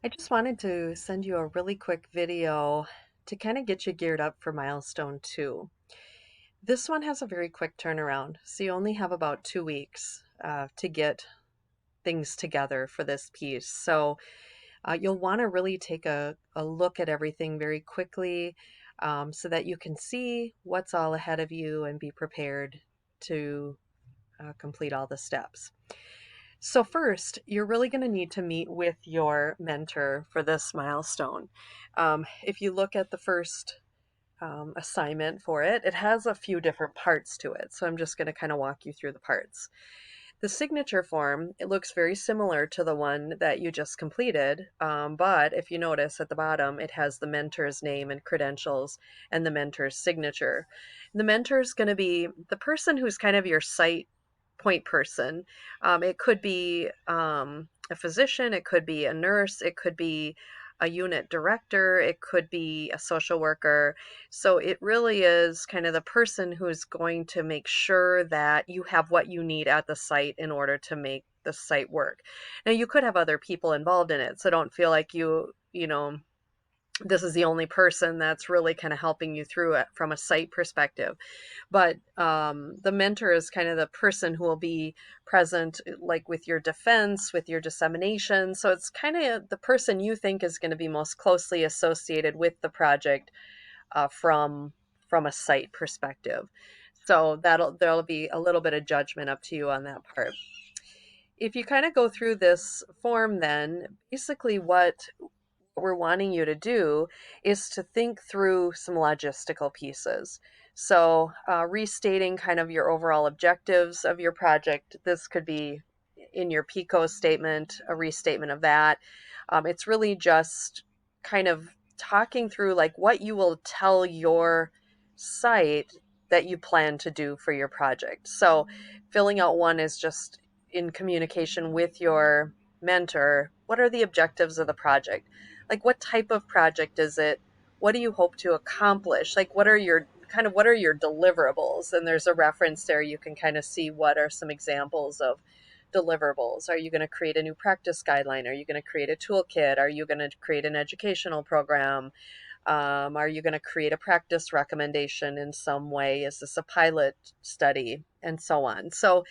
I just wanted to send you a really quick video to kind of get you geared up for Milestone 2. This one has a very quick turnaround, so you only have about 2 weeks to get things together for this piece. So you'll want to really take a look at everything very quickly so that you can see what's all ahead of you and be prepared to complete all the steps. So first, you're really going to need to meet with your mentor for this milestone. If you look at the first assignment for it, it has a few different parts to it. So I'm just going to kind of walk you through the parts. The signature form, it looks very similar to the one that you just completed, but if you notice at the bottom, it has the mentor's name and credentials and the mentor's signature. The mentor is going to be the person who's kind of your site point person. It could be a physician, it could be a nurse, it could be a unit director, it could be a social worker. So it really is kind of the person who's going to make sure that you have what you need at the site in order to make the site work. Now you could have other people involved in it, so don't feel like this is the only person that's really kind of helping you through it from a site perspective. But the mentor is kind of the person who will be present, like with your defense, with your dissemination. So it's kind of the person you think is going to be most closely associated with the project from a site perspective. So there'll be a little bit of judgment up to you on that part. If you kind of go through this form, then basically what we're wanting you to do is to think through some logistical pieces. So, restating kind of your overall objectives of your project. This could be in your PICO statement, a restatement of that. It's really just kind of talking through like what you will tell your site that you plan to do for your project. So, filling out one is just in communication with your mentor. What are the objectives of the project? Like, what type of project is it? What do you hope to accomplish? Like, what are your deliverables? And there's a reference there. You can kind of see what are some examples of deliverables. Are you going to create a new practice guideline? Are you going to create a toolkit? Are you going to create an educational program? Are you going to create a practice recommendation in some way? Is this a pilot study? And so on. So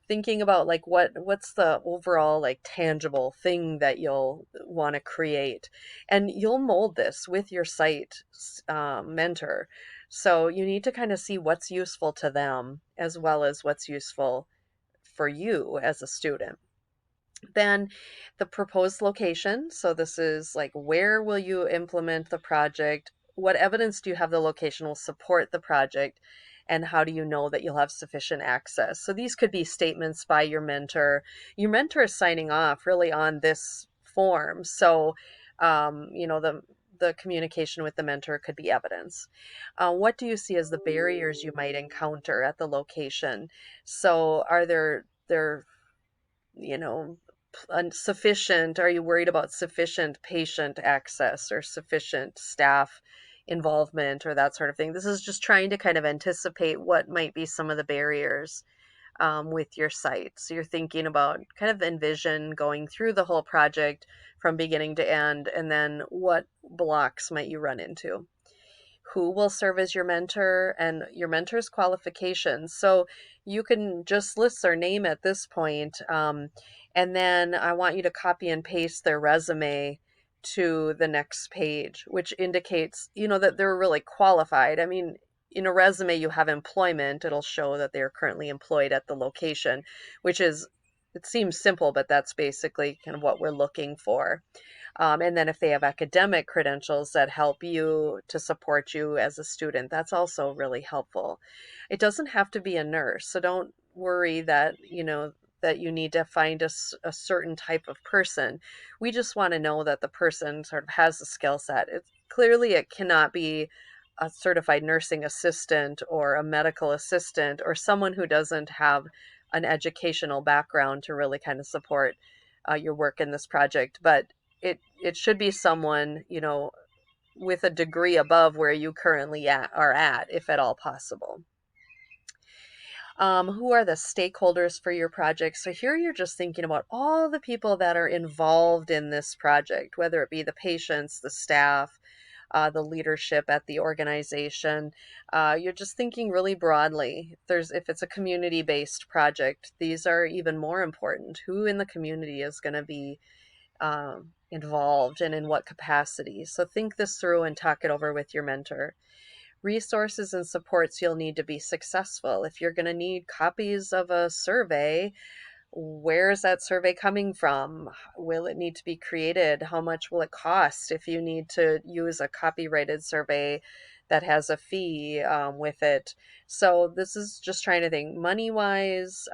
thinking about like what's the overall like tangible thing that you'll want to create, and you'll mold this with your site mentor. So you need to kind of see what's useful to them as well as what's useful for you as a student. Then the proposed location. So this is like, where will you implement the project? What evidence do you have the location will support the project? And how do you know that you'll have sufficient access? So these could be statements by your mentor. Your mentor is signing off really on this form. So, the communication with the mentor could be evidence. What do you see as the barriers you might encounter at the location? So are there you know sufficient, are you worried about sufficient patient access or sufficient staff involvement or that sort of thing? This is just trying to kind of anticipate what might be some of the barriers with your site. So you're thinking about kind of envision going through the whole project from beginning to end, and then what blocks might you run into? Who will serve as your mentor and your mentor's qualifications. So you can just list their name at this point, and then I want you to copy and paste their resume to the next page, which indicates, that they're really qualified. I mean, in a resume, you have employment. It'll show that they're currently employed at the location, which is, it seems simple, but that's basically kind of what we're looking for. And then if they have academic credentials that help you to support you as a student, that's also really helpful. It doesn't have to be a nurse, so don't worry that, that you need to find a certain type of person. We just want to know that the person sort of has a skill set. Clearly, it cannot be a certified nursing assistant or a medical assistant or someone who doesn't have an educational background to really kind of support your work in this project. But it should be someone, with a degree above where you currently are at, if at all possible. Who are the stakeholders for your project? So here you're just thinking about all the people that are involved in this project, whether it be the patients, the staff, the leadership at the organization. You're just thinking really broadly. If it's a community-based project, these are even more important. Who in the community is going to be involved and in what capacity? So think this through and talk it over with your mentor. Resources and supports you'll need to be successful. If you're going to need copies of a survey, where is that survey coming from? Will it need to be created? How much will it cost if you need to use a copyrighted survey that has a fee with it? So this is just trying to think money wise,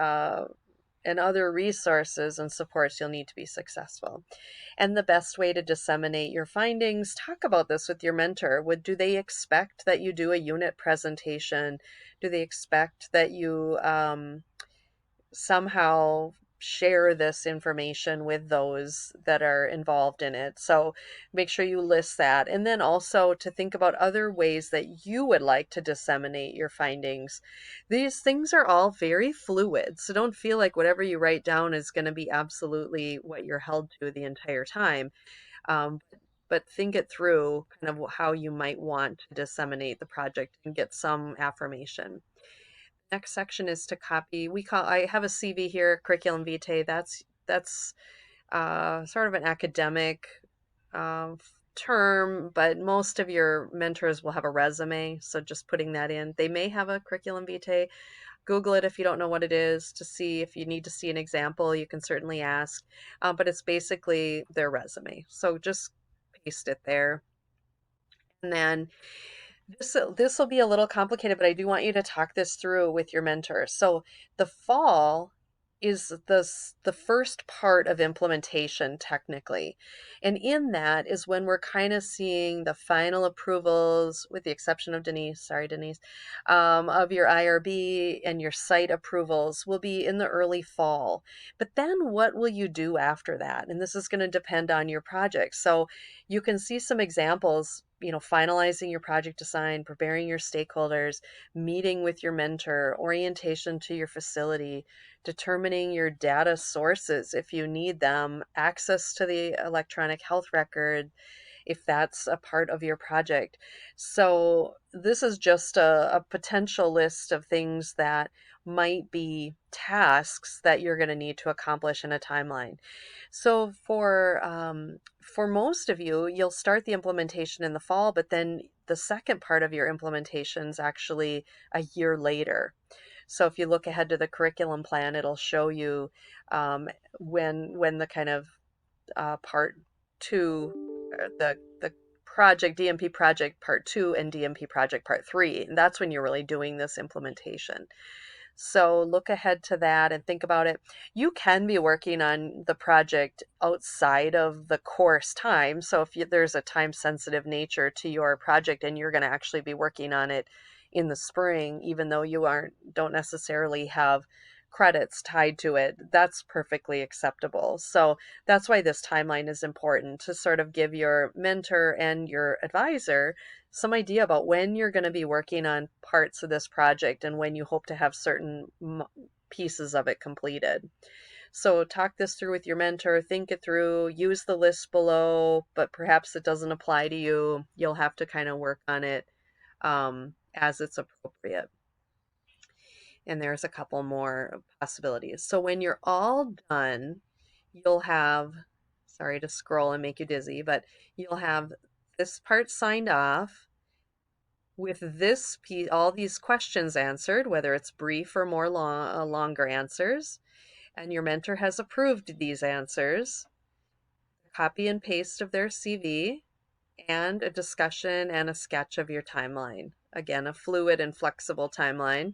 and other resources and supports you'll need to be successful. And the best way to disseminate your findings, talk about this with your mentor. Do they expect that you do a unit presentation? Do they expect that you somehow share this information with those that are involved in it? So make sure you list that. And then also to think about other ways that you would like to disseminate your findings. These things are all very fluid, so don't feel like whatever you write down is going to be absolutely what you're held to the entire time. um, but think it through kind of how you might want to disseminate the project and get some affirmation. Next section is to copy. I have a CV here, curriculum vitae. That's sort of an academic term, but most of your mentors will have a resume. So just putting that in. They may have a curriculum vitae. Google it if you don't know what it is to see if you need to see an example. You can certainly ask, but it's basically their resume. So just paste it there. And then this will be a little complicated, but I do want you to talk this through with your mentor. So the fall is the first part of implementation technically. And in that is when we're kind of seeing the final approvals, with the exception of Denise, sorry, Denise, of your IRB and your site approvals will be in the early fall. But then what will you do after that? And this is going to depend on your project. So you can see some examples, finalizing your project design, preparing your stakeholders, meeting with your mentor, orientation to your facility, determining your data sources if you need them, access to the electronic health record if that's a part of your project. So this is just a potential list of things that might be tasks that you're going to need to accomplish in a timeline. So for most of you, you'll start the implementation in the fall, but then the second part of your implementation is actually a year later. So if you look ahead to the curriculum plan, it'll show you when the kind of part two, the project DNP project part two and DNP project part three, and that's when you're really doing this implementation. So look ahead to that and think about it. You can be working on the project outside of the course time. So if there's a time sensitive nature to your project and you're going to actually be working on it in the spring, even though you don't necessarily have credits tied to it, that's perfectly acceptable. So that's why this timeline is important, to sort of give your mentor and your advisor some idea about when you're going to be working on parts of this project and when you hope to have certain pieces of it completed. So talk this through with your mentor, think it through, use the list below, but perhaps it doesn't apply to you. You'll have to kind of work on it as it's appropriate. And there's a couple more possibilities. So when you're all done, you'll have, sorry to scroll and make you dizzy, but you'll have this part signed off with this piece, all these questions answered, whether it's brief or more longer answers, and your mentor has approved these answers, copy and paste of their CV, and a discussion and a sketch of your timeline. Again, a fluid and flexible timeline.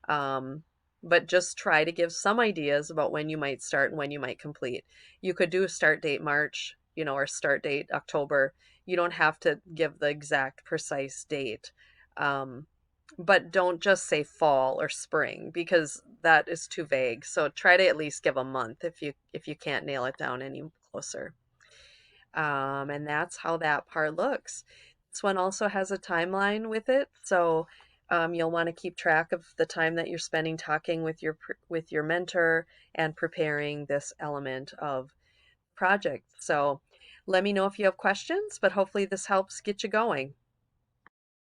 But just try to give some ideas about when you might start and when you might complete. You could do a start date March, or start date October. You don't have to give the exact precise date. But don't just say fall or spring, because that is too vague. So try to at least give a month if you can't nail it down any closer. And that's how that part looks. This one also has a timeline with it. So You'll want to keep track of the time that you're spending talking with your mentor and preparing this element of project. So let me know if you have questions, but hopefully this helps get you going.